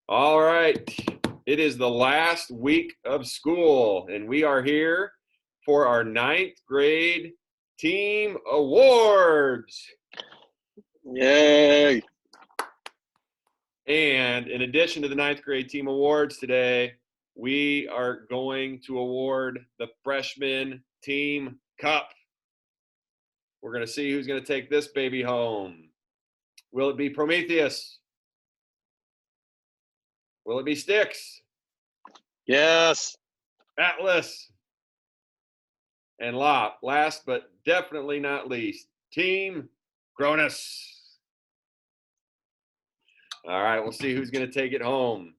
All right. It is the last week of school, and we are here for our 9th grade team awards. Yay! And in addition to the 9th grade team awards today, we are going to award the freshman team cup. We're going to see who's going to take this baby home. Will it be Prometheus? Will it be Styx? Yes. Atlas? And last but definitely not least, Team Cronus. All right, we'll see who's going to take it home.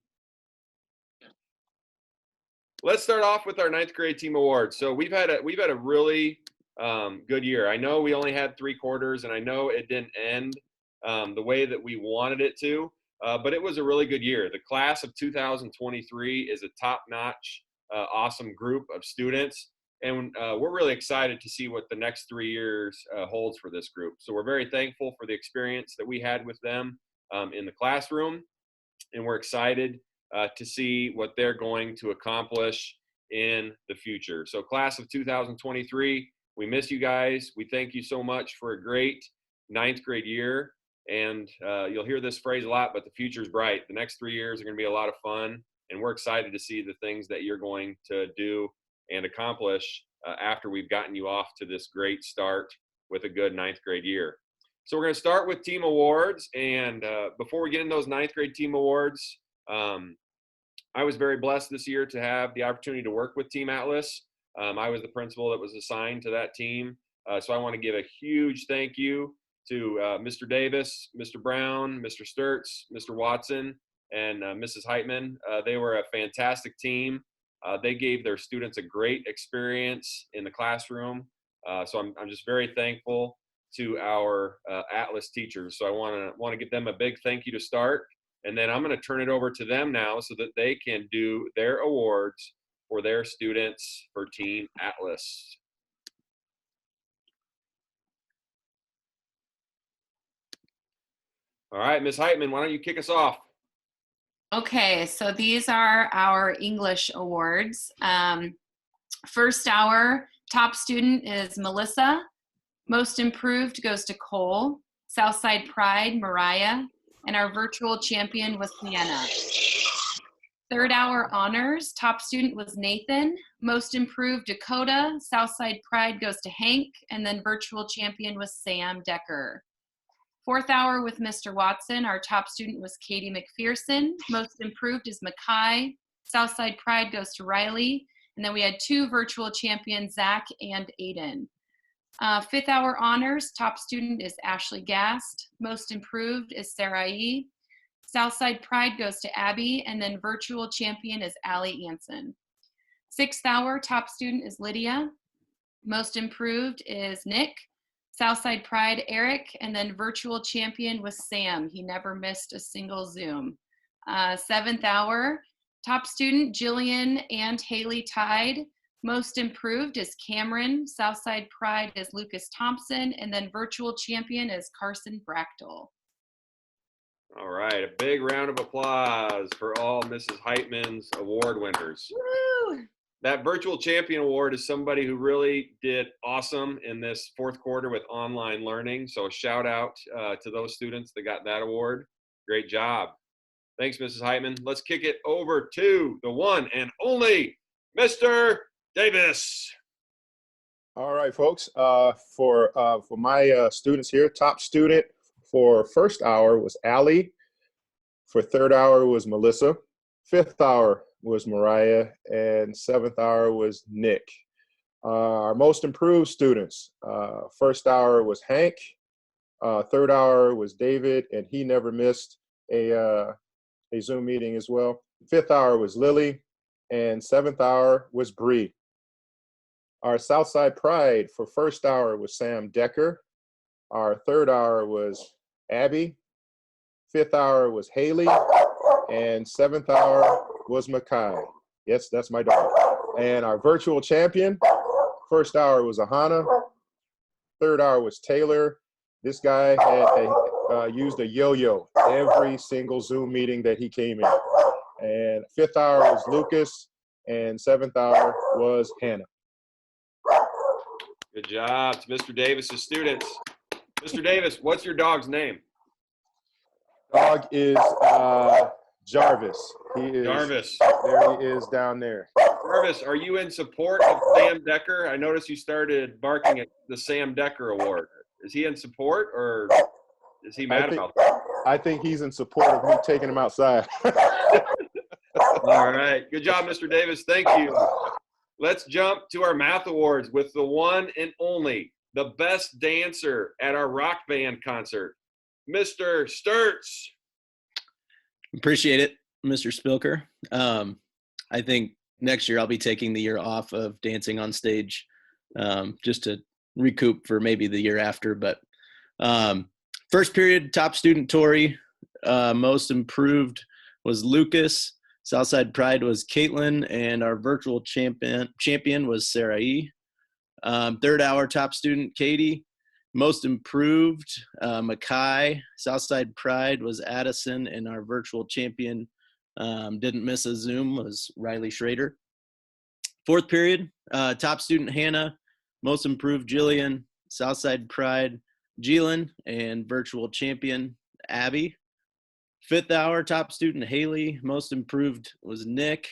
Let's start off with our 9th grade team awards. So we've had a really good year. I know we only had 3 quarters, and I know it didn't end the way that we wanted it to, but it was a really good year. The class of 2023 is a top-notch, awesome group of students, and we're really excited to see what the next 3 years holds for this group. So we're very thankful for the experience that we had with them in the classroom, and we're excited to see what they're going to accomplish in the future. So class of 2023, we miss you guys. We thank you so much for a great 9th grade year. And you'll hear this phrase a lot, but the future's bright. The next 3 years are going to be a lot of fun, and we're excited to see the things that you're going to do and accomplish after we've gotten you off to this great start with a good 9th grade year. So we're going to start with team awards, and before we get into those 9th grade team awards, I was very blessed this year to have the opportunity to work with Team Atlas. I was the principal that was assigned to that team, so I want to give a huge thank you to Mr. Davis, Mr. Brown, Mr. Sturts, Mr. Watson, and Mrs. Heitman. They were a fantastic team. They gave their students a great experience in the classroom, so I'm just very thankful to our Atlas teachers. So I want to give them a big thank you to start, and then I'm going to turn it over to them now so that they can do their awards for their students for Team Atlas. All right, Ms. Heitman, why don't you kick us off? Okay, so these are our English awards. First hour top student is Melissa. Most improved goes to Cole. Southside Pride, Mariah. And our virtual champion was Sienna. Third hour honors, top student was Nathan. Most improved Dakota. Southside Pride goes to Hank. And then virtual champion was Sam Decker. Fourth hour with Mr. Watson, our top student was Katie McPherson. Most improved is Mackay. Southside Pride goes to Riley. And then we had 2 virtual champions, Zach and Aiden. Fifth hour honors, top student is Ashley Gast. Most improved is Sarah E. Southside Pride goes to Abby, and then virtual champion is Allie Anson. Sixth hour, top student is Lydia. Most improved is Nick. Southside Pride, Eric, and then virtual champion was Sam. He never missed a single Zoom. Seventh hour, top student Jillian and Haley tied. Most improved is Cameron. Southside Pride is Lucas Thompson, and then virtual champion is Carson Brachtel. All right, a big round of applause for all Mrs. Heitman's award winners. Woo! That virtual champion award is somebody who really did awesome in this 4th quarter with online learning. So a shout out to those students that got that award. Great job. Thanks, Mrs. Heitman. Let's kick it over to the one and only Mr. Davis. All right, folks. For my students here, top student for first hour was Allie. For third hour was Melissa. Fifth hour was Mariah, and 7th hour was Nick. Our most improved students, first hour was Hank, third hour was David, and he never missed a Zoom meeting as well. Fifth hour was Lily, and 7th hour was Bree. Our Southside Pride for first hour was Sam Decker. Our third hour was Abby. Fifth hour was Haley, and 7th hour was Mackay. Yes, that's my dog. And our virtual champion, first hour was Ahana. Third hour was Taylor. This guy used a yo-yo every single Zoom meeting that he came in. And 5th hour was Lucas, and 7th hour was Hannah. Good job to Mr. Davis's students. Mr. Davis, what's your dog's name? Dog is Jarvis. He is Jarvis. There he is down there. Jarvis, are you in support of Sam Decker? I noticed you started barking at the Sam Decker Award. Is he in support, or is he mad about that? I think he's in support of me taking him outside. All right. Good job, Mr. Davis. Thank you. Let's jump to our math awards with the one and only, the best dancer at our rock band concert, Mr. Sturts. Appreciate it, Mr. Spilker. I think next year I'll be taking the year off of dancing on stage, just to recoup for maybe the year after. But first period, top student Tori. Most improved was Lucas. Southside Pride was Caitlin, and our virtual champion was Sarah E. Third hour, top student Katie. Most improved, Mackay. Southside Pride was Addison, and our virtual champion, didn't miss a Zoom, was Riley Schrader. Fourth period, top student Hannah. Most improved Jillian. Southside Pride, Jeelan, and virtual champion Abby. Fifth hour, top student Haley. Most improved was Nick.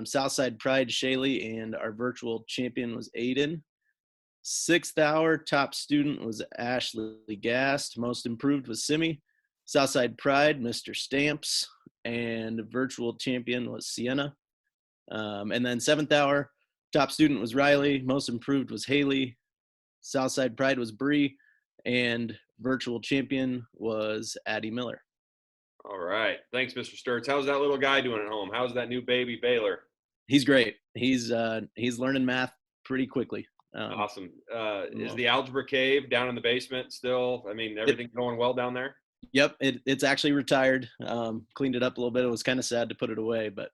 Southside Pride, Shaylee, and our virtual champion was Aiden. Sixth hour, top student was Ashley Gast. Most improved was Simi. Southside Pride, Mr. Stamps, and virtual champion was Sienna. And then seventh hour, top student was Riley. Most improved was Haley. Southside Pride was Bree, and virtual champion was Addie Miller. All right. Thanks, Mr. Sturts. How's that little guy doing at home? How's that new baby Baylor? He's great. He's learning math pretty quickly. Awesome. Is the algebra cave down in the basement still? I mean, everything's going well down there? Yep. It's actually retired. Cleaned it up a little bit. It was kind of sad to put it away, but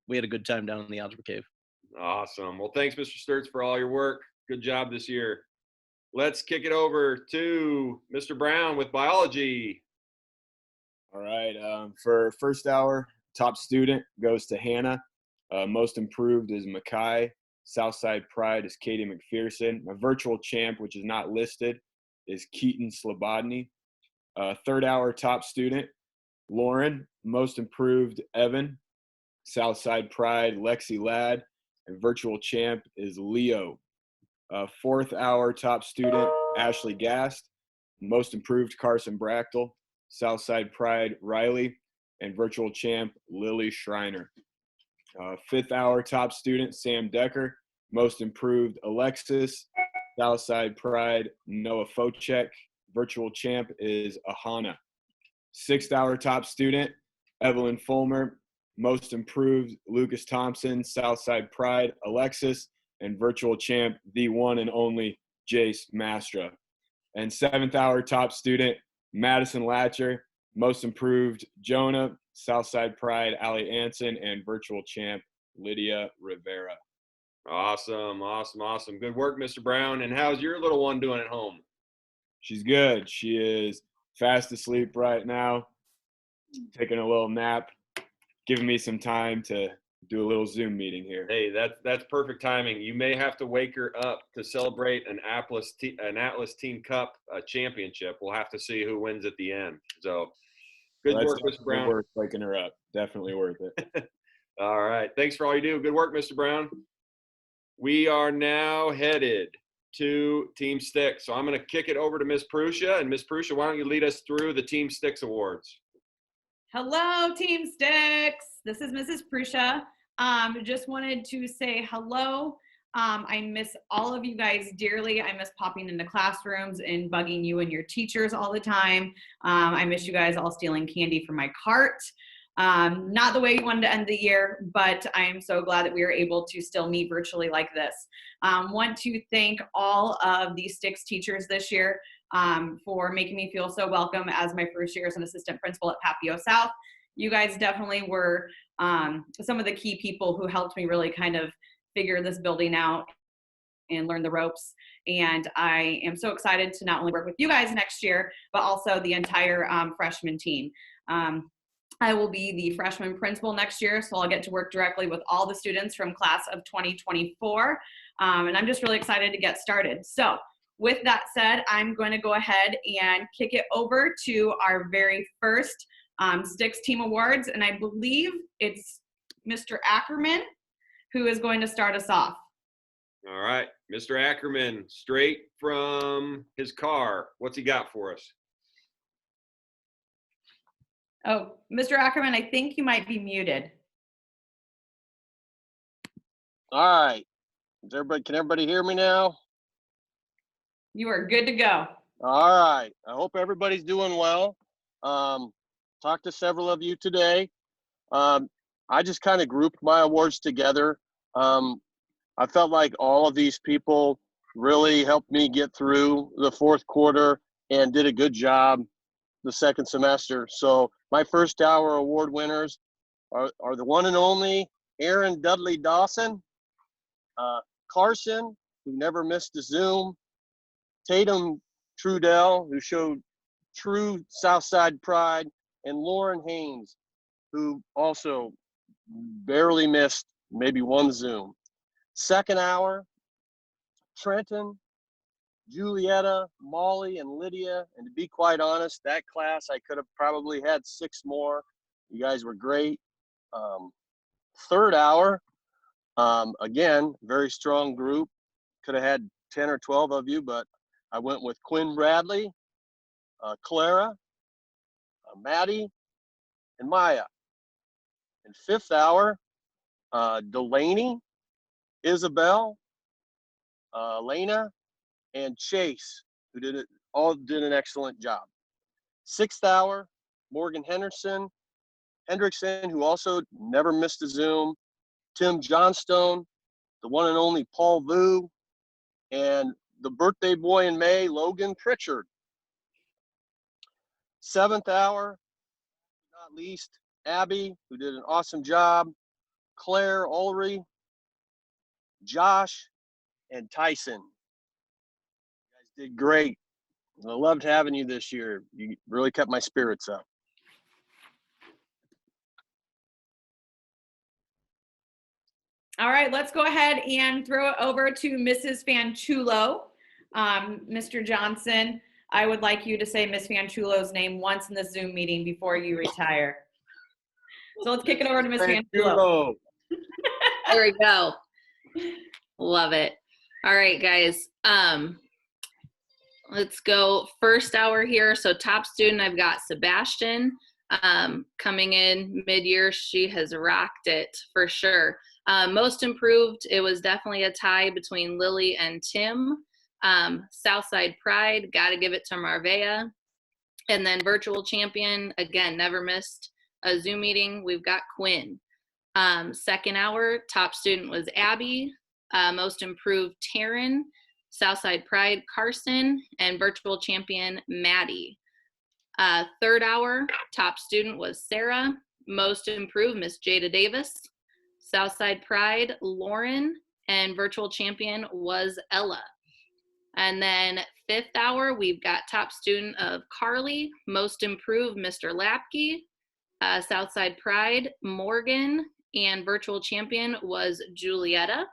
we had a good time down in the algebra cave. Awesome. Well, thanks, Mr. Sturts, for all your work. Good job this year. Let's kick it over to Mr. Brown with biology. All right. For first hour, top student goes to Hannah. Most improved is Mackay. Southside Pride is Katie McPherson. My virtual champ, which is not listed, is Keaton Slobodny. Third hour, top student, Lauren. Most improved, Evan. Southside Pride, Lexi Ladd. And virtual champ is Leo. Fourth hour, top student, Ashley Gast. Most improved, Carson Brachtel. Southside Pride, Riley, and virtual champ, Lily Schreiner. Fifth hour, top student, Sam Decker. Most improved, Alexis. Southside Pride, Noah Focek. Virtual champ is Ahana. Sixth hour, top student, Evelyn Fulmer. Most improved, Lucas Thompson. Southside Pride, Alexis. And virtual champ, the one and only Jace Mastra. And seventh hour, top student, Madison Latcher. Most improved, Jonah. Southside Pride, Ali Anson, and virtual champ, Lydia Rivera. Awesome, awesome, awesome. Good work, Mr. Brown. And how's your little one doing at home? She's good. She is fast asleep right now, taking a little nap, giving me some time to do a little Zoom meeting here. Hey, that's perfect timing. You may have to wake her up to celebrate an Atlas Team Cup championship. We'll have to see who wins at the end. So good work, Mr. Brown. Worth waking her up. Definitely worth it. All right. Thanks for all you do. Good work, Mr. Brown. We are now headed to Team Styx. So I'm going to kick it over to Ms. Prussia. And Ms. Prussia, why don't you lead us through the Team Styx Awards? Hello, Team Styx. This is Mrs. Prussia. Just wanted to say hello. I miss all of you guys dearly. I miss popping into classrooms and bugging you and your teachers all the time. I miss you guys all stealing candy from my cart. Not the way you wanted to end the year, but I am so glad that we were able to still meet virtually like this. Want to thank all of the Styx teachers this year for making me feel so welcome as my first year as an assistant principal at Papio South. You guys definitely were some of the key people who helped me really kind of figure this building out and learn the ropes. And I am so excited to not only work with you guys next year, but also the entire freshman team. I will be the freshman principal next year, so I'll get to work directly with all the students from class of 2024. And I'm just really excited to get started. So with that said, I'm going to go ahead and kick it over to our very first Styx Team Awards. And I believe it's Mr. Ackerman who is going to start us off. All right, Mr. Ackerman, straight from his car. What's he got for us? Oh, Mr. Ackerman, I think you might be muted. All right. Can everybody hear me now? You are good to go. All right. I hope everybody's doing well. Talked to several of you today. I just kind of grouped my awards together. I felt like all of these people really helped me get through the fourth quarter and did a good job the second semester. So my first hour award winners are the one and only Aaron Dudley Dawson, Carson, who never missed a Zoom, Tatum Trudell, who showed true Southside pride, and Lauren Haynes, who also barely missed maybe one Zoom. Second hour, Trenton, Julietta, Molly, and Lydia. And to be quite honest, that class, I could have probably had 6 more. You guys were great. Third hour, again, very strong group. Could have had 10 or 12 of you, but I went with Quinn Bradley, Clara, Maddie, and Maya. In fifth hour, Delaney, Isabel, Lena, and Chase, who all did an excellent job. Sixth hour, Morgan Hendrickson, who also never missed a Zoom, Tim Johnstone, the one and only Paul Vu, and the birthday boy in May, Logan Pritchard. Seventh hour, not least, Abby, who did an awesome job, Claire Ulrey, Josh, and Tyson. You guys did great. I loved having you this year. You really kept my spirits up. All right, let's go ahead and throw it over to Mrs. Fanchulo. Mr. Johnson, I would like you to say Miss Fanchulo's name once in the Zoom meeting before you retire. So let's kick it over to Miss Fanchulo. There we go. Love it. All right, guys. Let's go first hour here. So top student, I've got Sebastian coming in mid-year. She has rocked it for sure. Most improved, it was definitely a tie between Lily and Tim. Southside Pride, got to give it to Marvea. And then virtual champion, again, never missed a Zoom meeting. We've got Quinn. Second hour, top student was Abby. Most improved, Taryn. Southside Pride, Carson. And virtual champion, Maddie. Third hour, top student was Sarah. Most improved, Miss Jada Davis. Southside Pride, Lauren. And virtual champion was Ella. And then fifth hour, we've got top student of Carly. Most improved, Mr. Lapke. Southside Pride, Morgan. And virtual champion was Julietta.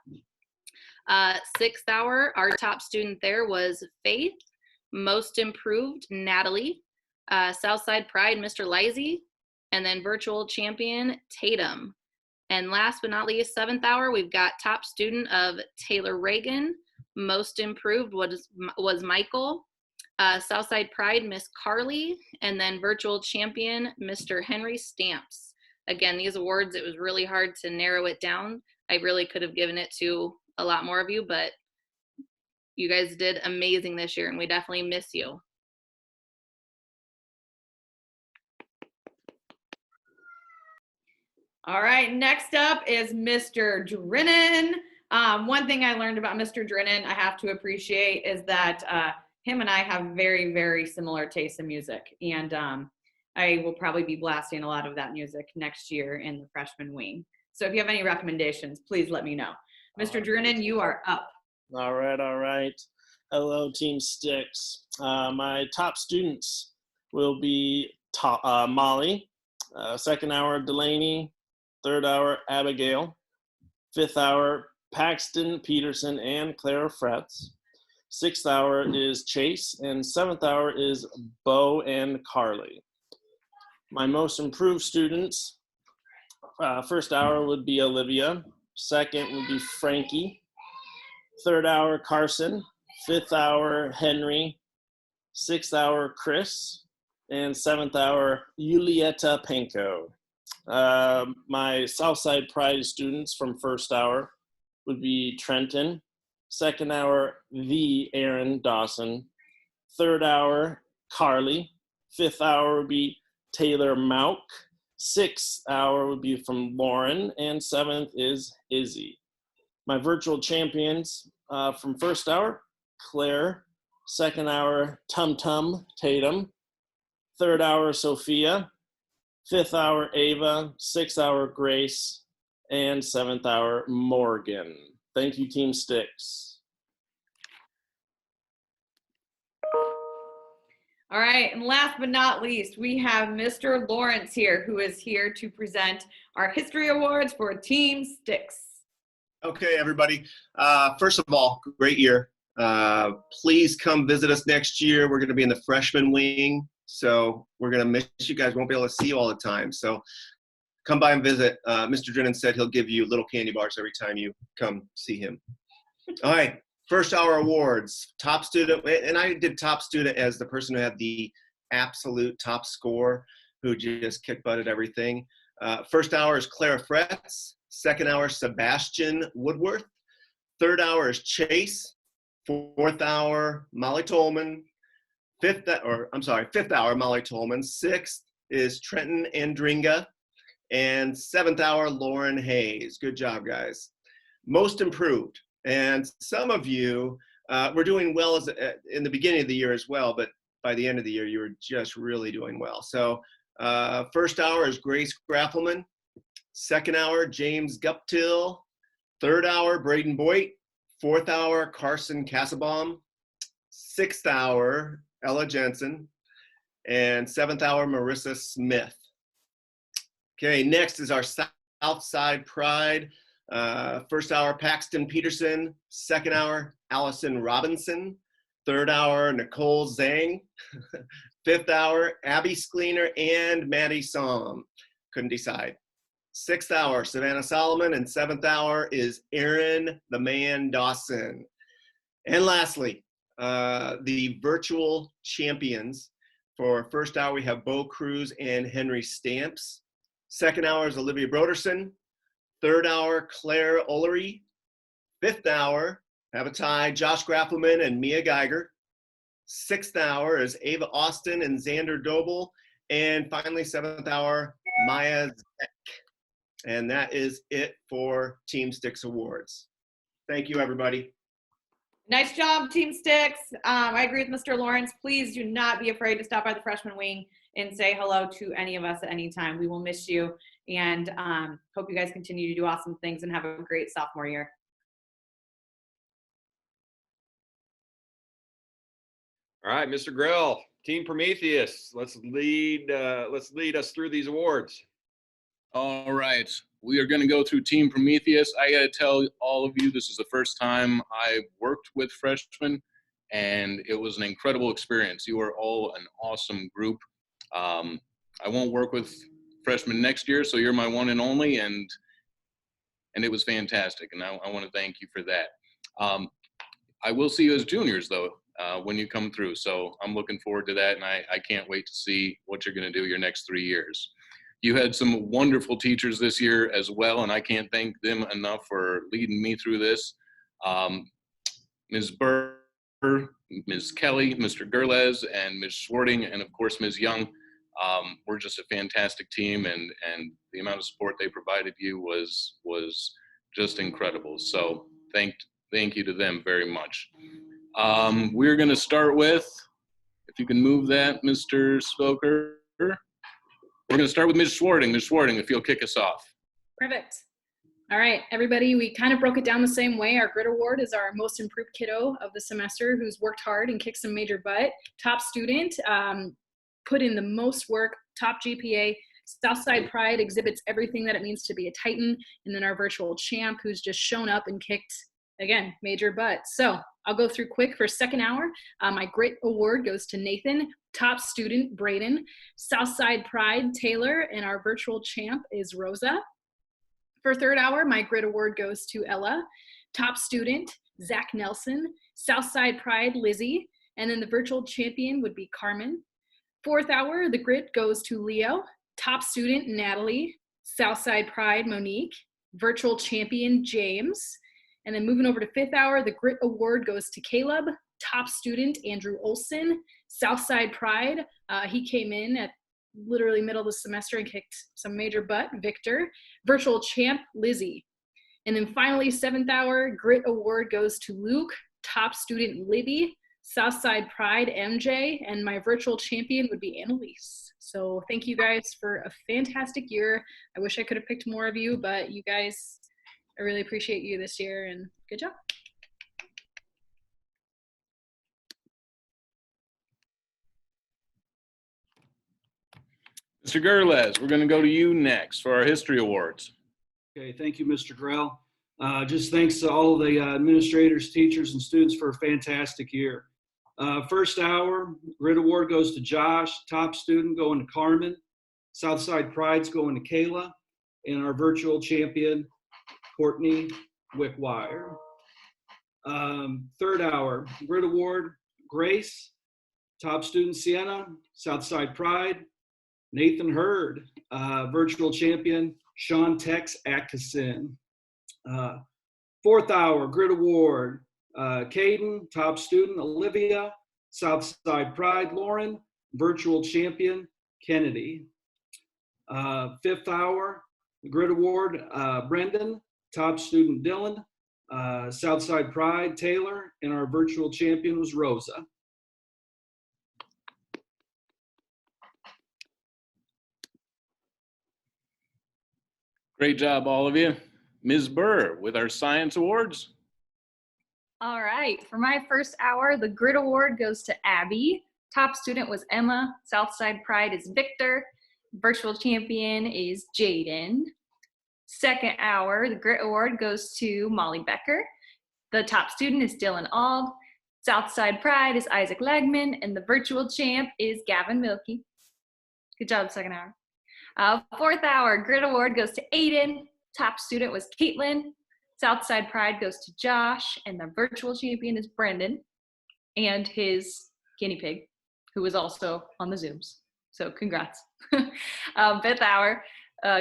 Sixth hour, our top student there was Faith. Most improved, Natalie. Southside Pride, Mr. Lizey. And then virtual champion, Tatum. And last but not least, seventh hour, we've got top student of Taylor Reagan. Most improved was Michael. Southside Pride, Miss Carly. And then virtual champion, Mr. Henry Stamps. Again, these awards, it was really hard to narrow it down. I really could have given it to a lot more of you, but you guys did amazing this year, and we definitely miss you. All right, next up is Mr. Drennan. One thing I learned about Mr. Drennan I have to appreciate is that him and I have very, very similar tastes in music. And I will probably be blasting a lot of that music next year in the freshman wing. So if you have any recommendations, please let me know. Mr. Drennan, you are up. All right, all right. Hello, Team Styx. My top students will be Molly, second hour Delaney, third hour Abigail, fifth hour Paxton, Peterson, and Clara Fretz. Sixth hour is Chase, and seventh hour is Bo and Carly. My most improved students, first hour would be Olivia, second would be Frankie, third hour Carson, fifth hour Henry, sixth hour Chris, and seventh hour Julieta Penko. My Southside Pride students from first hour would be Trenton, second hour the Aaron Dawson, third hour Carly, fifth hour would be Taylor Mauk, sixth hour would be from Lauren, and seventh is Izzy. My virtual champions from first hour, Claire, second hour Tum Tum Tatum, third hour Sophia, fifth hour Ava, sixth hour Grace, and seventh hour Morgan. Thank you, Team Styx. All right, and last but not least, we have Mr. Lawrence here, who is here to present our history awards for Team Styx. Okay, everybody. First of all, great year. Please come visit us next year. We're going to be in the freshman wing, so we're going to miss you guys. Won't be able to see you all the time, so come by and visit. Mr. Drennan said he'll give you little candy bars every time you come see him. All right, first hour awards. Top student, and I did top student as the person who had the absolute top score, who just kick butt at everything. First hour is Clara Fretz. Second hour, Sebastian Woodworth. Third hour is Chase. Fourth hour, Molly Tolman. Fifth hour, Molly Tolman. Sixth is Trenton Andringa. And seventh hour, Lauren Hayes. Good job, guys. Most improved. And some of you were doing well in the beginning of the year as well, but by the end of the year, you were just really doing well. So first hour is Grace Graffelman. Second hour, James Guptill. Third hour, Braden Boyd. Fourth hour, Carson Kassabaum. Sixth hour, Ella Jensen. And seventh hour, Marissa Smith. Okay, next is our Southside Pride. First hour, Paxton Peterson. Second hour, Allison Robinson. Third hour, Nicole Zhang. Fifth hour, Abby Skleiner and Maddie Som. Couldn't decide. Sixth hour, Savannah Solomon, and seventh hour is Aaron the Man Dawson. And lastly, the virtual champions. For first hour, we have Bo Cruz and Henry Stamps. Second hour is Olivia Broderson. Third hour, Claire Ullery. Fifth hour, have a tie, Josh Graffelman and Mia Geiger. Sixth hour is Ava Austin and Xander Doble. And finally, seventh hour, Maya Zek. And that is it for Team Styx Awards. Thank you, everybody. Nice job, Team Styx. I agree with Mr. Lawrence. Please do not be afraid to stop by the freshman wing and say hello to any of us at any time. We will miss you, and hope you guys continue to do awesome things and have a great sophomore year. All right, Mr. Grill, Team Prometheus, let's lead us through these awards. All right, we are going to go through Team Prometheus. I got to tell all of you, this is the first time I worked with freshmen, and it was an incredible experience. You are all an awesome group. I won't work with freshmen next year, so you're my one and only, and it was fantastic, and I want to thank you for that. I will see you as juniors, though, when you come through, so I'm looking forward to that, and I can't wait to see what you're going to do your next 3 years. You had some wonderful teachers this year as well, and I can't thank them enough for leading me through this. Ms. Burr, Ms. Kelly, Mr. Gerles, and Ms. Schwarting, and of course, Ms. Young. We're just a fantastic team, and the amount of support they provided you was just incredible. So thank you to them very much. We're going to start with, if you can move that, Mr. Spoker. We're going to start with Ms. Schwarting. Ms. Schwarting, if you'll kick us off. Perfect. All right, everybody, we kind of broke it down the same way. Our grit award is our most improved kiddo of the semester who's worked hard and kicked some major butt. Top student, put in the most work, top GPA. Southside Pride exhibits everything that it means to be a Titan. And then our virtual champ who's just shown up and kicked, again, major butt. So I'll go through quick for second hour. My grit award goes to Nathan. Top student, Braden. Southside Pride, Taylor. And our virtual champ is Rosa. For third hour, my grit award goes to Ella. Top student, Zach Nelson. Southside Pride, Lizzie. And then the virtual champion would be Carmen. Fourth hour, the grit goes to Leo. Top student, Natalie. Southside Pride, Monique. Virtual champion, James. And then moving over to fifth hour, the grit award goes to Caleb. Top student, Andrew Olson. Southside Pride, he came in at literally middle of the semester and kicked some major butt, Victor. Virtual champ, Lizzie. And then finally, seventh hour, grit award goes to Luke. Top student, Libby. Southside Pride, MJ. And my virtual champion would be Annalise. So thank you guys for a fantastic year. I wish I could have picked more of you, but you guys, I really appreciate you this year, and good job. Mr. Gerles, we're going to go to you next for our history awards. Okay, thank you, Mr. Grell. Just thanks to all of the administrators, teachers, and students for a fantastic year. First hour, grit award goes to Josh. Top student going to Carmen. Southside Pride's going to Kayla. And our virtual champion, Courtney Wickwire. Third hour, grit award, Grace. Top student, Sienna. Southside Pride, Nathan Hurd. Virtual champion, Sean Tex Atkinson. Fourth hour, grit award, Caden. Top student, Olivia. Southside Pride, Lauren. Virtual champion, Kennedy. Fifth hour, grit award, Brendan. Top student, Dylan. Southside Pride, Taylor. And our virtual champion was Rosa. Great job, all of you. Ms. Burr with our science awards. All right, for my first hour, the grit award goes to Abby. Top student was Emma. Southside Pride is Victor. Virtual champion is Jaden. Second hour, the grit award goes to Molly Becker. The top student is Dylan Ald. Southside Pride is Isaac Legman, and the virtual champ is Gavin Milkey. Good job, second hour. Fourth hour, grit award goes to Aiden. Top student was Caitlin. Southside Pride goes to Josh, and the virtual champion is Brendan and his guinea pig, who was also on the Zooms. So congrats. Fifth hour,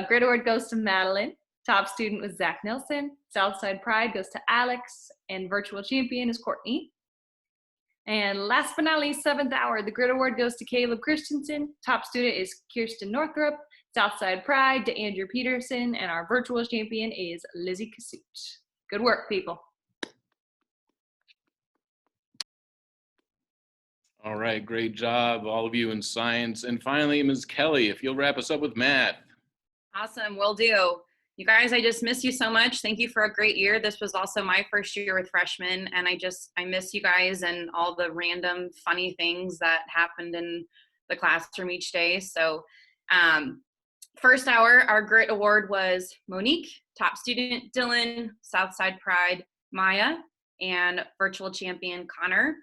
grit award goes to Madeline. Top student was Zach Nelson. Southside Pride goes to Alex, and virtual champion is Courtney. And last but not least, seventh hour, the grit award goes to Caleb Christensen. Top student is Kirsten Northrup. Southside Pride to Andrew Peterson, and our virtual champion is Lizzie Kasut. Good work, people. All right, great job, all of you in science. And finally, Ms. Kelly, if you'll wrap us up with math. Awesome, will do. You guys, I just miss you so much. Thank you for a great year. This was also my first year with freshmen, and I miss you guys and all the random funny things that happened in the classroom each day. So first hour, our grit award was Monique. Top student, Dylan. Southside Pride, Maya. And virtual champion, Connor.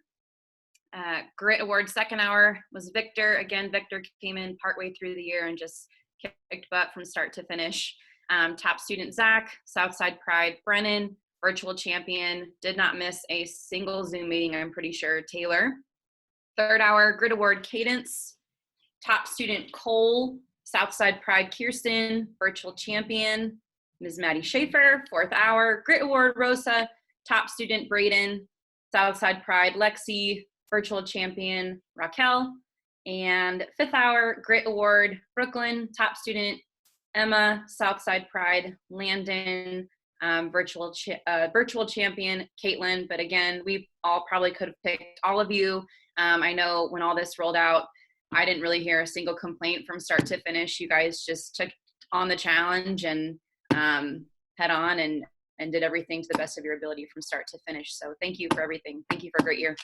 Grit award second hour was Victor. Again, Victor came in partway through the year and just kicked butt from start to finish. Top student, Zach. Southside Pride, Brennan. Virtual champion, did not miss a single Zoom meeting, I'm pretty sure, Taylor. Third hour, grit award, Cadence. Top student, Cole. Southside Pride, Kirsten. Virtual champion, Ms. Maddie Schaefer. Fourth hour, grit award, Rosa. Top student, Braden. Southside Pride, Lexi. Virtual champion, Raquel. And fifth hour, grit award, Brooklyn. Top student, Emma. Southside Pride, Landon. Virtual champion, Caitlin. But again, we all probably could have picked all of you. I know when all this rolled out, I didn't really hear a single complaint from start to finish. You guys just took on the challenge, and head on and did everything to the best of your ability from start to finish. So thank you for everything. Thank you for a great year.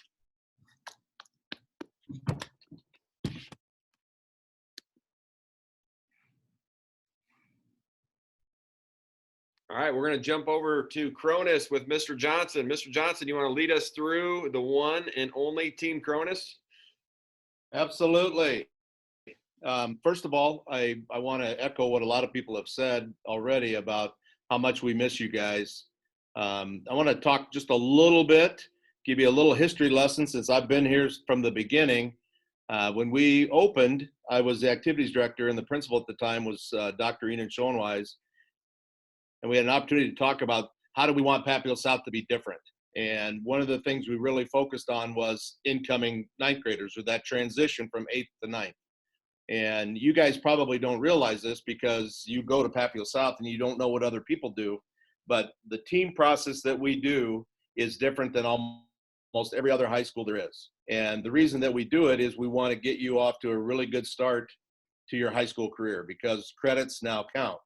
All right, we're going to jump over to Cronus with Mr. Johnson. Mr. Johnson, you want to lead us through the one and only Team Cronus? Absolutely. First of all, I want to echo what a lot of people have said already about how much we miss you guys. I want to talk just a little bit, give you a little history lesson since I've been here from the beginning. When we opened, I was the activities director, and the principal at the time was Dr. Enan Schoenweis. And we had an opportunity to talk about how do we want Papillion South to be different. And one of the things we really focused on was incoming ninth graders, or that transition from 8th to 9th. And you guys probably don't realize this because you go to Papillion South and you don't know what other people do. But the team process that we do is different than almost every other high school there is. And the reason that we do it is we want to get you off to a really good start to your high school career, because credits now count.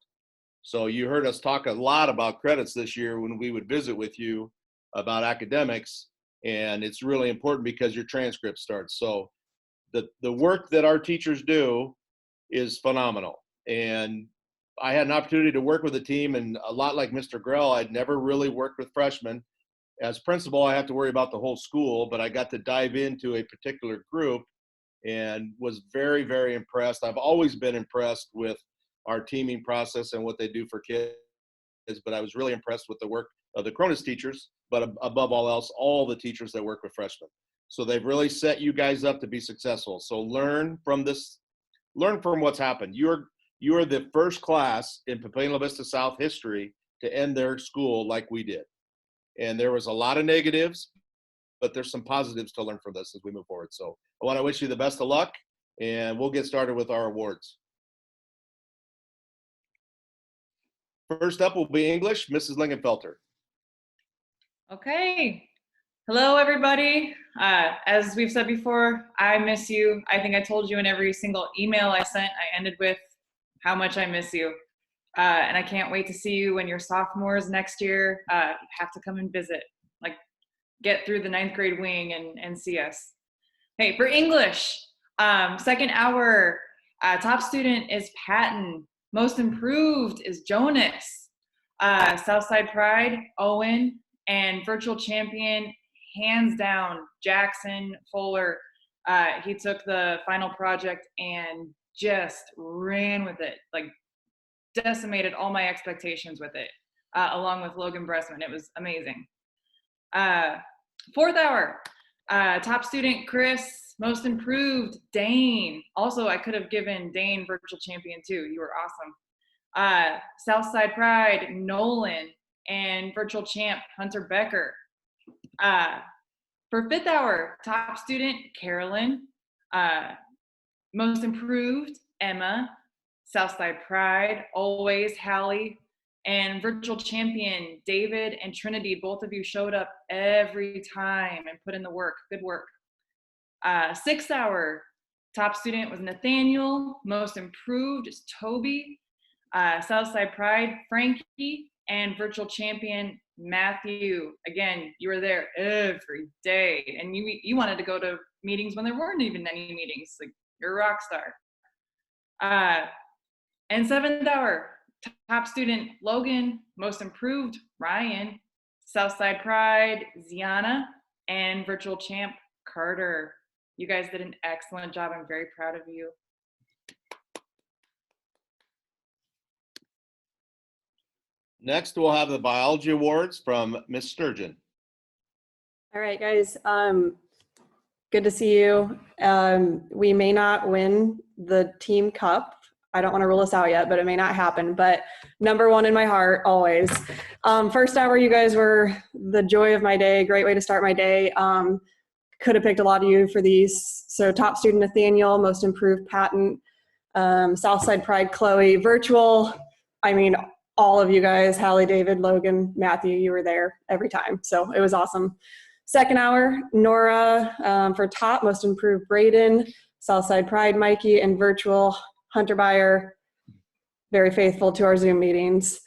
So you heard us talk a lot about credits this year when we would visit with you about academics, and it's really important because your transcript starts. So the work that our teachers do is phenomenal. And I had an opportunity to work with a team, and a lot like Mr. Grell, I'd never really worked with freshmen. As principal, I have to worry about the whole school, but I got to dive into a particular group and was very, very impressed. I've always been impressed with our teaming process and what they do for kids, but I was really impressed with the work of the Cronus teachers, but above all else, all the teachers that work with freshmen. So they've really set you guys up to be successful. So learn from this, learn from what's happened. You're the first class in Papillion-La Vista South history to end their school like we did. And there was a lot of negatives, but there's some positives to learn from this as we move forward. So I want to wish you the best of luck, and we'll get started with our awards. First up will be English, Mrs. Lingenfelter. Okay. Hello, everybody. As we've said before, I miss you. I think I told you in every single email I sent, I ended with how much I miss you. And I can't wait to see you when you're sophomores next year. You have to come and visit, like get through the 9th grade wing and see us. Hey, for English, second hour, top student is Patton. Most improved is Jonas. Southside Pride, Owen, and virtual champion, hands down, Jackson Fuller. He took the final project and just ran with it, like decimated all my expectations with it, along with Logan Bressman. It was amazing. Fourth hour, top student Chris. Most improved Dane. Also, I could have given Dane virtual champion too. You were awesome. Southside Pride, Nolan, and virtual champ Hunter Becker. For fifth hour, top student Carolyn. Most improved Emma. Southside Pride, always Hallie, and virtual champion David and Trinity. Both of you showed up every time and put in the work. Good work. Sixth hour, top student was Nathaniel. Most improved is Toby. Southside Pride, Frankie, and virtual champion Matthew. Again, you were there every day, and you wanted to go to meetings when there weren't even any meetings. Like, you're a rock star. And seventh hour, top student Logan. Most improved Ryan. Southside Pride, Ziana, and virtual champ Carter. You guys did an excellent job. I'm very proud of you. Next, we'll have the biology awards from Miss Sturgeon. All right, guys. Good to see you. We may not win the team cup. I don't want to rule us out yet, but it may not happen. But number one in my heart, always. First hour, you guys were the joy of my day. Great way to start my day. Could have picked a lot of you for these. So top student Nathaniel, most improved Patton, Southside Pride Chloe, virtual. I mean, all of you guys, Hallie, David, Logan, Matthew, you were there every time. So it was awesome. Second hour, Nora for top, most improved Braden, Southside Pride Mikey, and virtual Hunter Beyer, very faithful to our Zoom meetings.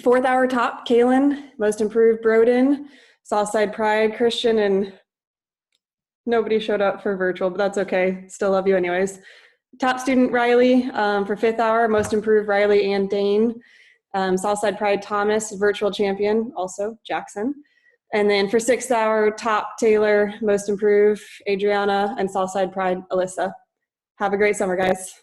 Fourth hour top, Kaylin. Most improved, Broden. Southside Pride, Christian, and nobody showed up for virtual, but that's okay. Still love you anyways. Top student, Riley. For fifth hour, most improved, Riley and Dane. Southside Pride, Thomas. Virtual champion, also Jackson. And then for sixth hour, top, Taylor. Most improved, Adriana. And Southside Pride, Alyssa. Have a great summer, guys.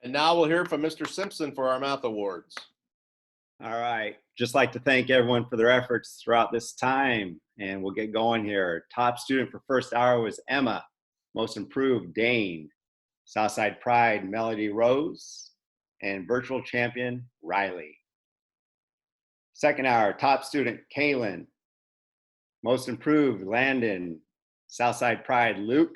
And now we'll hear from Mr. Simpson for our math awards. All right. Just like to thank everyone for their efforts throughout this time. And we'll get going here. Top student for first hour was Emma. Most improved, Dane. Southside Pride, Melody Rose. And virtual champion, Riley. Second hour, top student, Kaylin. Most improved, Landon. Southside Pride, Luke.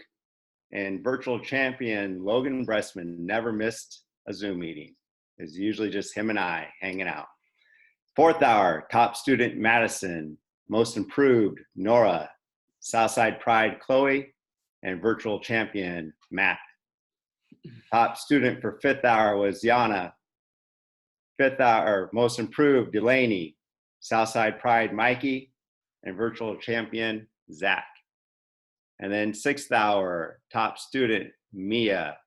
And virtual champion, Logan Bressman, never missed a Zoom meeting. It's usually just him and I hanging out. Fourth hour, top student, Madison. Most improved, Nora. Southside Pride, Chloe. And virtual champion, Matt. Top student for fifth hour was Yana. Fifth hour, most improved, Delaney. Southside Pride, Mikey. And virtual champion, Zach. And then sixth hour, top student, Mia.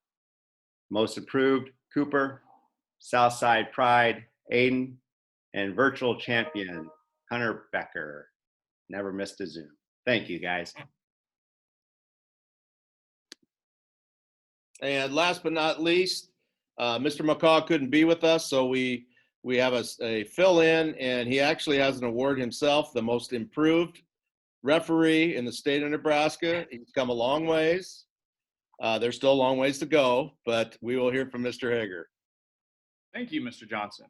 Most improved, Cooper. Southside Pride, Aiden. And virtual champion, Hunter Becker. Never missed a Zoom. Thank you, guys. And last but not least, Mr. McCaw couldn't be with us, so we have a fill-in, and he actually has an award himself, the most improved referee in the state of Nebraska. He's come a long ways. There's still a long ways to go, but we will hear from Mr. Hager. Thank you, Mr. Johnson.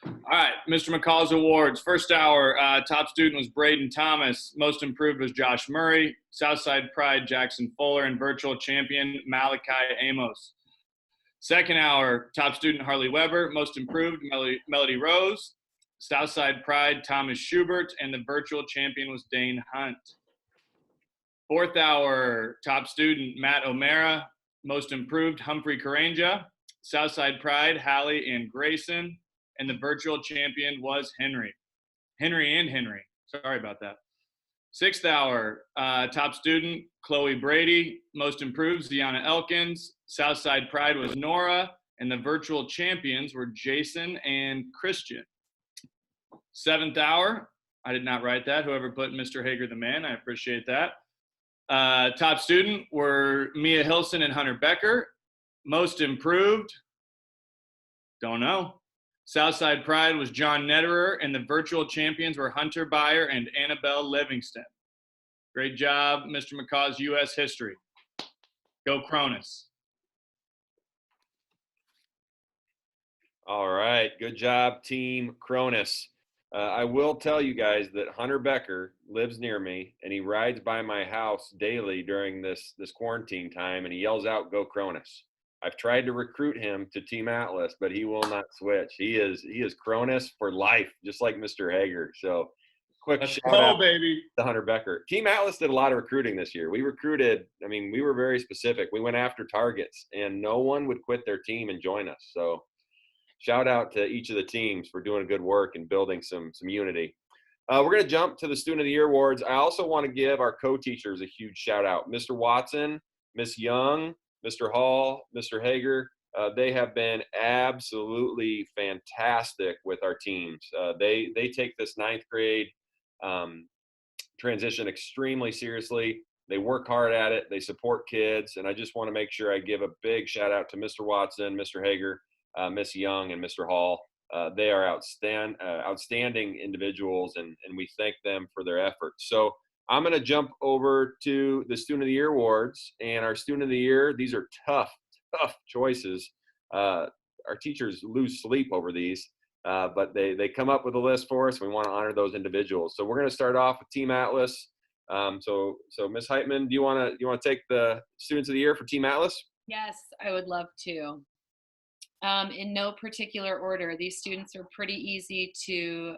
All right, Mr. McCaw's awards. First hour, top student was Braden Thomas. Most improved was Josh Murray. Southside Pride, Jackson Fuller. And virtual champion, Malachi Amos. Second hour, top student Harley Weber. Most improved, Melody Rose. Southside Pride, Thomas Schubert. And the virtual champion was Dane Hunt. Fourth hour, top student Matt O'Mara. Most improved, Humphrey Karanja. Southside Pride, Hallie and Grayson. And the virtual champion was Henry. Sorry about that. Sixth hour, top student, Chloe Brady. Most improved, Ziana Elkins. Southside Pride was Nora. And the virtual champions were Jason and Christian. Seventh hour, I did not write that. Whoever put Mr. Hager the man, I appreciate that. Top student were Mia Hilson and Hunter Becker. Most improved, don't know. Southside Pride was John Netterer, and the virtual champions were Hunter Beyer and Annabelle Livingston. Great job, Mr. McCaw's U.S. history. Go Cronus. All right, good job, Team Cronus. I will tell you guys that Hunter Becker lives near me, and he rides by my house daily during this quarantine time, and he yells out, "Go Cronus." I've tried to recruit him to Team Atlas, but he will not switch. He is Cronus for life, just like Mr. Hager. So quick shout out baby. to Hunter Becker. Team Atlas did a lot of recruiting this year. We recruited, we were very specific. We went after targets, and no one would quit their team and join us. So shout out to each of the teams for doing good work and building some unity. We're going to jump to the Student of the Year awards. I also want to give our co-teachers a huge shout out. Mr. Watson, Miss Young, Mr. Hall, Mr. Hager, they have been absolutely fantastic with our teams. They take this ninth grade transition extremely seriously. They work hard at it. They support kids. And I just want to make sure I give a big shout out to Mr. Watson, Mr. Hager, Miss Young, and Mr. Hall. They are outstanding individuals, and we thank them for their efforts. So I'm going to jump over to the Student of the Year awards, and our Student of the Year, these are tough choices. Our teachers lose sleep over these, but they come up with a list for us. We want to honor those individuals. So we're going to start off with Team Atlas. So Ms. Heitman, do you want to take the Students of the Year for Team Atlas? Yes, I would love to. In no particular order, these students are pretty easy to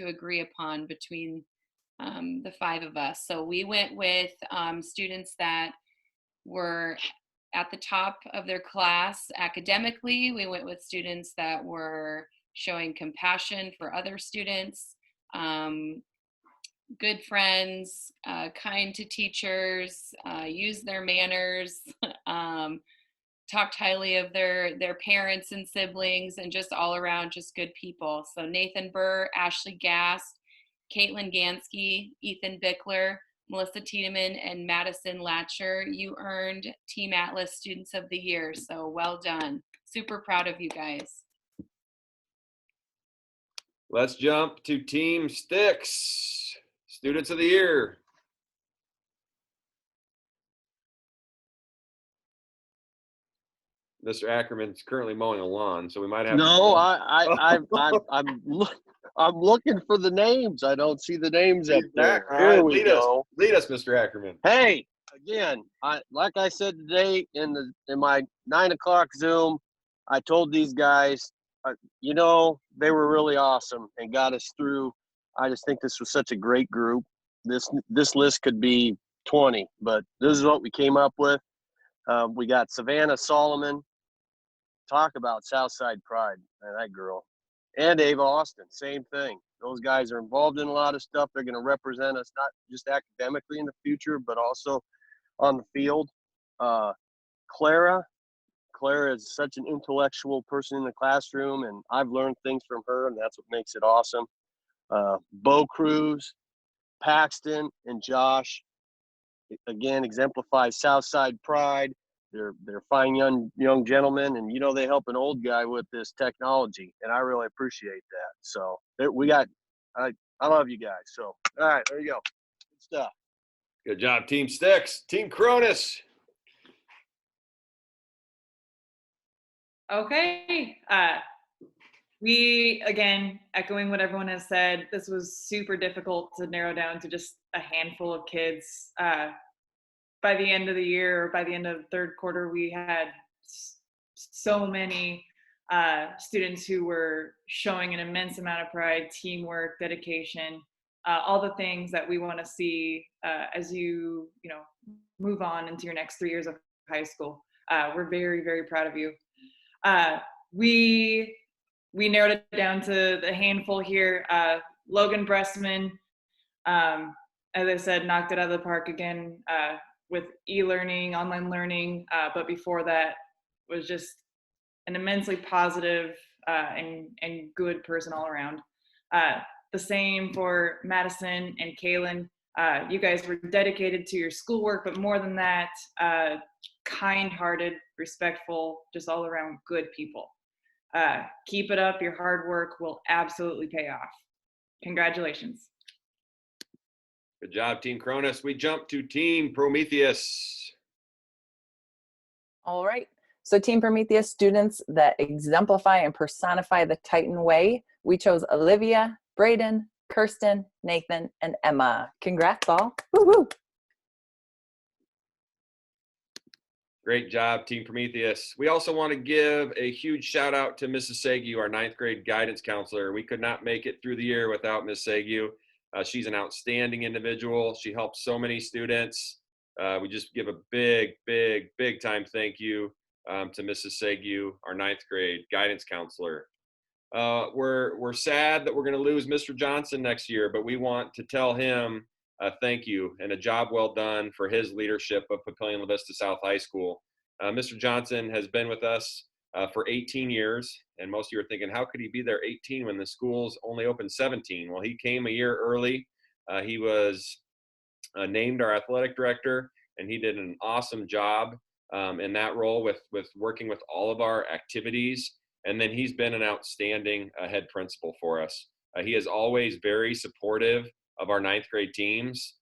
agree upon between the five of us. So we went with students that were at the top of their class academically. We went with students that were showing compassion for other students, good friends, kind to teachers, used their manners, talked highly of their parents and siblings, and just all around just good people. So Nathan Burr, Ashley Gast, Caitlin Gansky, Ethan Bickler, Melissa Tiedemann, and Madison Latcher, you earned Team Atlas Students of the Year. So well done. Super proud of you guys. Let's jump to Team Styx, Students of the Year. Mr. Ackerman's currently mowing a lawn, so we might have. No, I'm looking for the names. I don't see the names up there. All Here right, we go. Lead us, Mr. Ackerman. Hey, again, like I said today in my 9 o'clock Zoom, I told these guys, they were really awesome and got us through. I just think this was such a great group. This list could be 20, but this is what we came up with. We got Savannah Solomon. Talk about Southside pride, man, that girl. And Ava Austin, same thing. Those guys are involved in a lot of stuff. They're going to represent us not just academically in the future, but also on the field. Clara is such an intellectual person in the classroom, and I've learned things from her, and that's what makes it awesome. Bo Cruz, Paxton, and Josh, again, exemplifies Southside pride. They're fine young gentlemen, and they help an old guy with this technology, and I really appreciate that. So I love you guys. So all right, there you go. Good stuff. Good job, Team Styx. Team Cronus. Okay. We, again, echoing what everyone has said, this was super difficult to narrow down to just a handful of kids. By the end of the year, or by the end of the third quarter, we had so many students who were showing an immense amount of pride, teamwork, dedication, all the things that we want to see as you move on into your next 3 years of high school. We're very, very proud of you. We narrowed it down to the handful here. Logan Bressman, as I said, knocked it out of the park again with e-learning, online learning, but before that was just an immensely positive and good person all around. The same for Madison and Kaylin. You guys were dedicated to your schoolwork, but more than that, kind-hearted, respectful, just all around good people. Keep it up. Your hard work will absolutely pay off. Congratulations. Good job, Team Cronus. We jump to Team Prometheus. All right. So Team Prometheus students that exemplify and personify the Titan way, we chose Olivia, Braden, Kirsten, Nathan, and Emma. Congrats all. Woo-hoo. Great job, Team Prometheus. We also want to give a huge shout out to Mrs. Segu, our 9th grade guidance counselor. We could not make it through the year without Ms. Segu. She's an outstanding individual. She helps so many students. We just give a big time thank you to Mrs. Segu, our 9th grade guidance counselor. We're sad that we're going to lose Mr. Johnson next year, but we want to tell him thank you and a job well done for his leadership of Papillion-La Vista South High School. Mr. Johnson has been with us for 18 years, and most of you are thinking, how could he be there 18 when the school's only open 17? Well, he came a year early. He was named our athletic director, and he did an awesome job in that role with working with all of our activities. And then he's been an outstanding head principal for us. He is always very supportive of our 9th grade teams.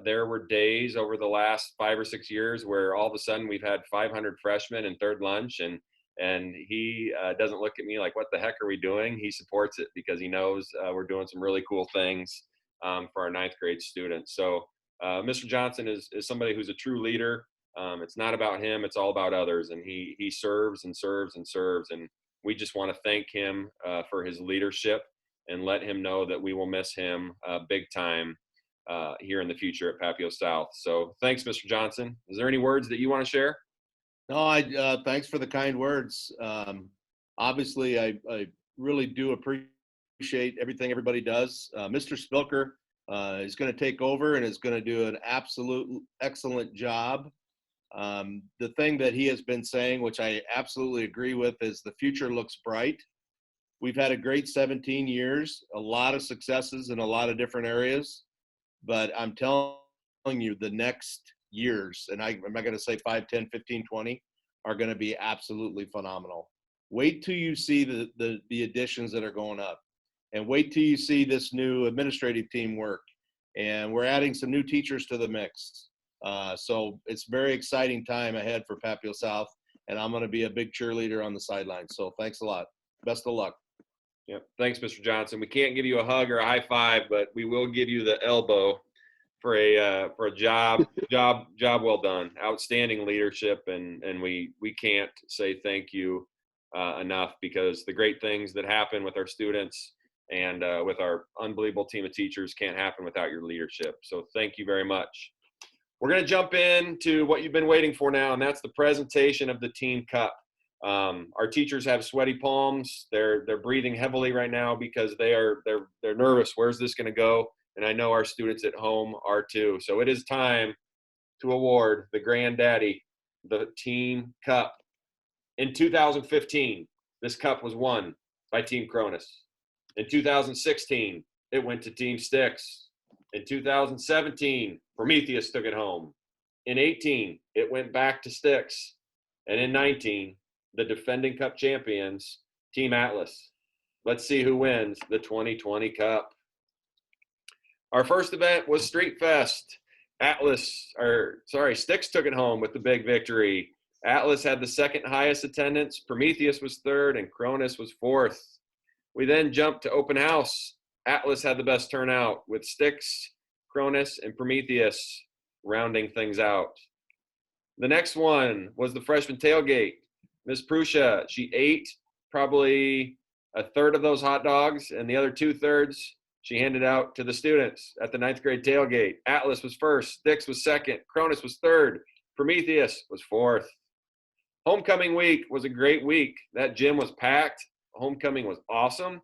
There were days over the last 5 or 6 years where all of a sudden we've had 500 freshmen in third lunch, and he doesn't look at me like, what the heck are we doing? He supports it because he knows we're doing some really cool things for our 9th grade students. So Mr. Johnson is somebody who's a true leader. It's not about him, it's all about others. And he serves and serves and serves. And we just want to thank him for his leadership and let him know that we will miss him big time here in the future at Papio South. So thanks, Mr. Johnson. Is there any words that you want to share? No, thanks for the kind words. Obviously, I really do appreciate everything everybody does. Mr. Spilker is going to take over and is going to do an absolute excellent job. The thing that he has been saying, which I absolutely agree with, is the future looks bright. We've had a great 17 years, a lot of successes in a lot of different areas, but I'm telling you, the next years, and I'm not going to say 5, 10, 15, 20, are going to be absolutely phenomenal. Wait till you see the additions that are going up, and wait till you see this new administrative team work. And we're adding some new teachers to the mix. So it's a very exciting time ahead for Papio South, and I'm going to be a big cheerleader on the sidelines. So thanks a lot. Best of luck. Yep. Thanks, Mr. Johnson. We can't give you a hug or a high five, but we will give you the elbow for a job well done. Outstanding leadership, and we can't say thank you enough, because the great things that happen with our students and with our unbelievable team of teachers can't happen without your leadership. So thank you very much. We're going to jump into what you've been waiting for now, and that's the presentation of the Team Cup. Our teachers have sweaty palms. They're breathing heavily right now because they're nervous. Where's this going to go? And I know our students at home are too. So it is time to award the granddaddy, the Team Cup. In 2015, this cup was won by Team Cronus. In 2016, it went to Team Styx. In 2017, Prometheus took it home. In 18, it went back to Styx. And in 19, the defending cup champions, Team Atlas. Let's see who wins the 2020 Cup. Our first event was Street Fest. Styx took it home with the big victory. Atlas had the second highest attendance, Prometheus was third, and Cronus was fourth. We then jumped to open house. Atlas had the best turnout, with Styx, Cronus, and Prometheus rounding things out. The next one was the freshman tailgate. Miss Prussia, she ate probably a third of those hot dogs, and the other 2/3 she handed out to the students at the 9th grade tailgate. Atlas was first, Styx was second, Cronus was third, Prometheus was fourth. Homecoming week was a great week. That gym was packed. Homecoming was awesome.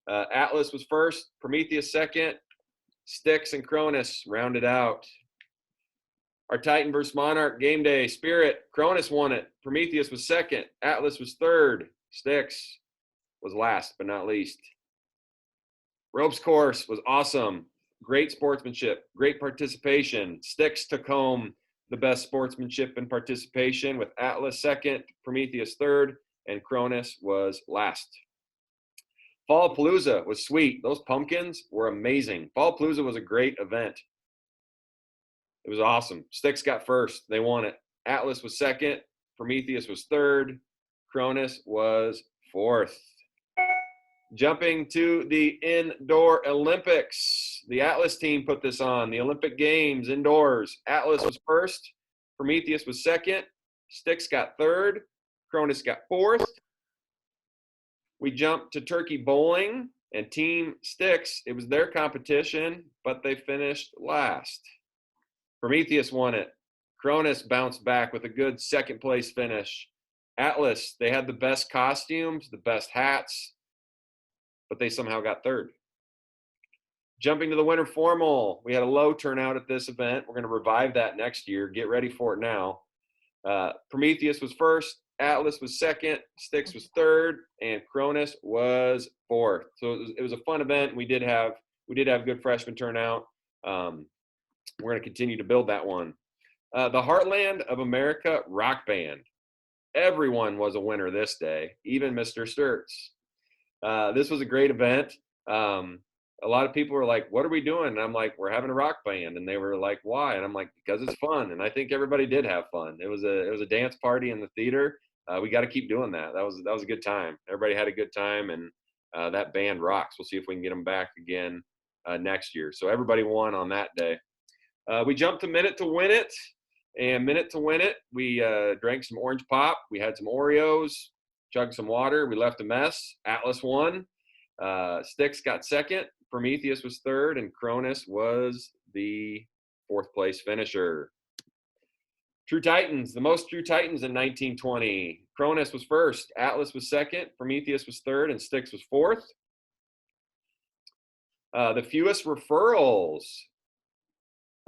Atlas was first, Prometheus second, Styx and Cronus rounded out. Our Titan versus Monarch game day spirit, Cronus won it. Prometheus was second, Atlas was third, Styx was last but not least. Ropes course was awesome. Great sportsmanship, great participation. Styx took home the best sportsmanship and participation, with Atlas second, Prometheus third, and Cronus was last. Fallapalooza was sweet. Those pumpkins were amazing. Fallapalooza was a great event. It was awesome. Styx got first. They won it. Atlas was second. Prometheus was third. Cronus was fourth. Jumping to the Indoor Olympics. The Atlas team put this on. The Olympic Games indoors. Atlas was first. Prometheus was second. Styx got third. Cronus got fourth. We jumped to turkey bowling, and Team Styx, it was their competition, but they finished last. Prometheus won it. Cronus bounced back with a good second place finish. Atlas, they had the best costumes, the best hats, but they somehow got third. Jumping to the winter formal, we had a low turnout at this event. We're going to revive that next year. Get ready for it now. Prometheus was first, Atlas was second, Styx was third, and Cronus was fourth. So it was a fun event. We did have good freshman turnout. We're going to continue to build that one. The Heartland of America Rock Band. Everyone was a winner this day, even Mr. Sturts. This was a great event. A lot of people were like, what are we doing? And I'm like, we're having a rock band. And they were like, why? And I'm like, because it's fun. And I think everybody did have fun. It was a dance party in the theater. We got to keep doing that. That was a good time. Everybody had a good time, and that band rocks. We'll see if we can get them back again next year. So everybody won on that day. We jumped to Minute to Win It. And Minute to Win It, we drank some orange pop. We had some Oreos, chugged some water. We left a mess. Atlas won. Styx got second. Prometheus was third, and Cronus was the fourth place finisher. True Titans, the most True Titans in 1920. Cronus was first, Atlas was second, Prometheus was third, and Styx was fourth. The fewest referrals.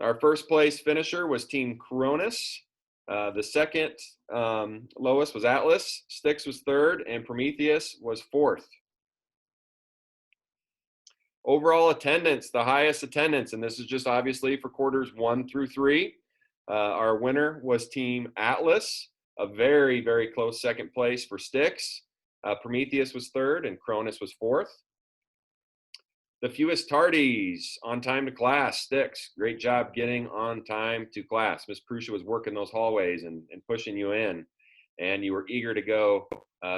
Our first place finisher was Team Cronus. The second lowest was Atlas. Styx was third, and Prometheus was fourth. Overall attendance, the highest attendance, and this is just obviously for quarters 1 through 3. Our winner was Team Atlas, a very, very close second place for Styx. Prometheus was third, and Cronus was fourth. The fewest tardies on time to class, Styx. Great job getting on time to class. Miss Prussia was working those hallways and pushing you in, and you were eager to go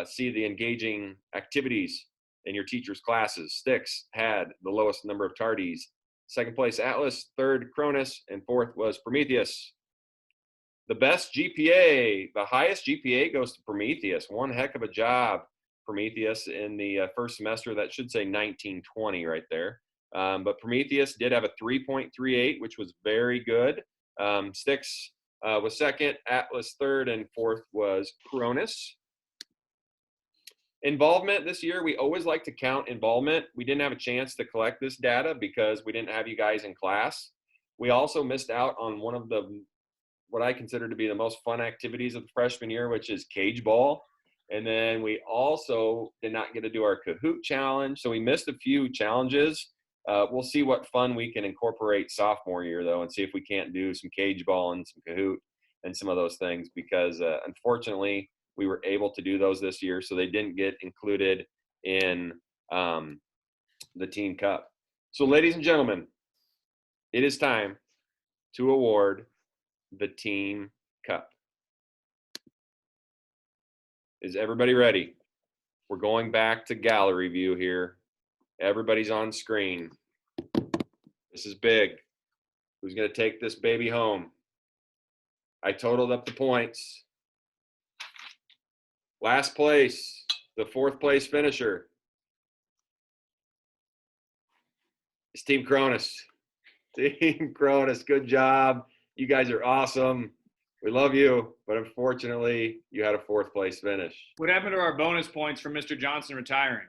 see the engaging activities in your teacher's classes. Styx had the lowest number of tardies. Second place, Atlas. Third, Cronus. And fourth was Prometheus. The best GPA, the highest GPA goes to Prometheus. One heck of a job, Prometheus, in the first semester. That should say 1920 right there. But Prometheus did have a 3.38, which was very good. Styx was second, Atlas third, and fourth was Cronus. Involvement this year, we always like to count involvement. We didn't have a chance to collect this data because we didn't have you guys in class. We also missed out on one of the, what I consider to be the most fun activities of the freshman year, which is cage ball. And then we also did not get to do our Kahoot challenge. So we missed a few challenges. We'll see what fun we can incorporate sophomore year though, and see if we can't do some cage ball and some Kahoot and some of those things, because unfortunately we were able to do those this year. So they didn't get included in the Team Cup. So ladies and gentlemen, it is time to award the Team Cup. Is everybody ready? We're going back to gallery view here. Everybody's on screen. This is big. Who's going to take this baby home? I totaled up the points. Last place, the fourth place finisher, is Team Cronus. Team Cronus, good job. You guys are awesome. We love you, but unfortunately, you had a fourth place finish. What happened to our bonus points for Mr. Johnson retiring?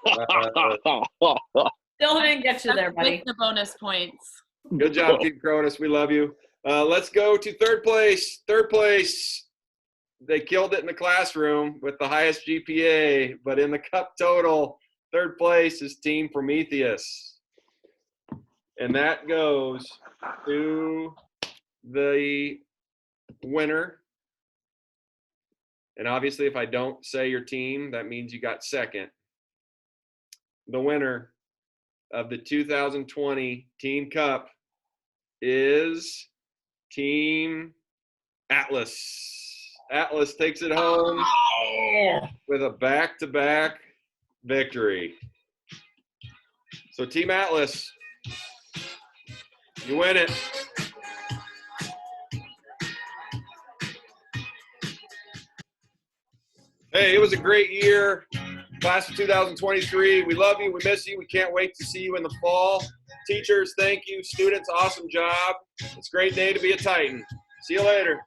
Still didn't get you there, buddy. With the bonus points. Good job, Team Cronus. We love you. Let's go to third place. Third place. They killed it in the classroom with the highest GPA, but in the cup total, third place is Team Prometheus. And that goes to the winner. And obviously, if I don't say your team, that means you got second. The winner of the 2020 Team Cup is Team Atlas. Atlas takes it home with a back-to-back victory. So Team Atlas, you win it. Hey, it was a great year. Class of 2023, we love you, we miss you, we can't wait to see you in the fall. Teachers, thank you. Students, awesome job. It's a great day to be a Titan. See you later.